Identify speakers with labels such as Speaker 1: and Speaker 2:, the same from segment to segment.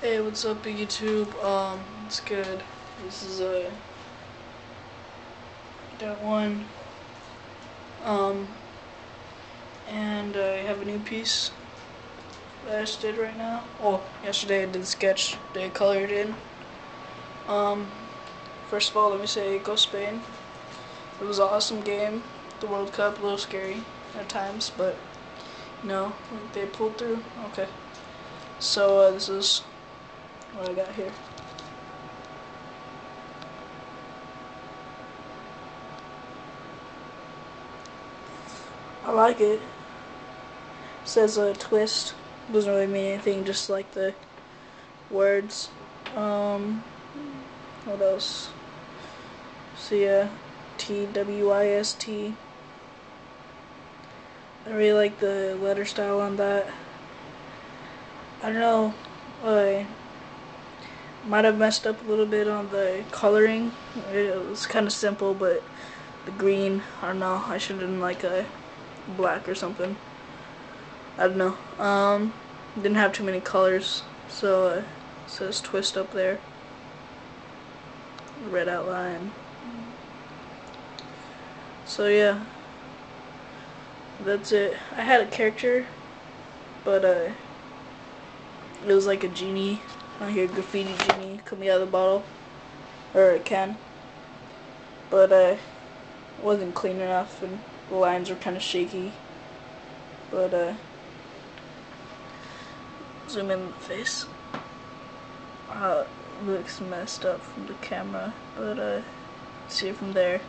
Speaker 1: Hey, what's up, YouTube? It's good. This is that one. Um, and I have a new piece that I just did right now. Oh, yesterday I did a sketch that I colored in. Um, First of all, let me say, go Spain. It was an awesome game. The World Cup, a little scary at times, but they pulled through. Okay. So this is what I got here. I like it. It says a twist. Doesn't really mean anything, just like the words. What else? See ya. TWIST. I really like the letter style on that. I don't know. I might have messed up a little bit on the coloring. It was kind of simple, but the green, I don't know. I should have done like a black or something. I don't know. Didn't have too many colors, so it says twist up there. Red outline. So yeah, that's it. I had a character, but it was like a genie. I hear graffiti genie coming out of the bottle or a can, but it wasn't clean enough and the lines were kind of shaky. But zoom in the face. It looks messed up from the camera, but see it from there.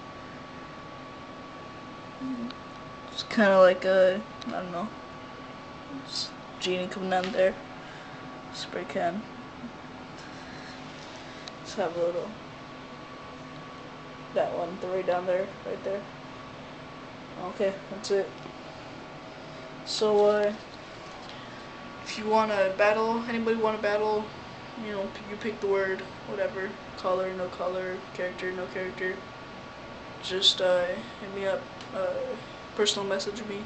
Speaker 1: It's kind of like I don't know, it's genie coming down there. Spray can. Let's have a little. That one, right down there, right there. Okay, that's it. So if you want to battle, anybody want to battle, you pick the word, whatever, color, no color, character, no character. Just hit me up, personal message me.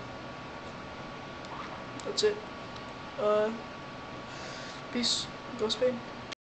Speaker 1: That's it. Peace. Go Spain.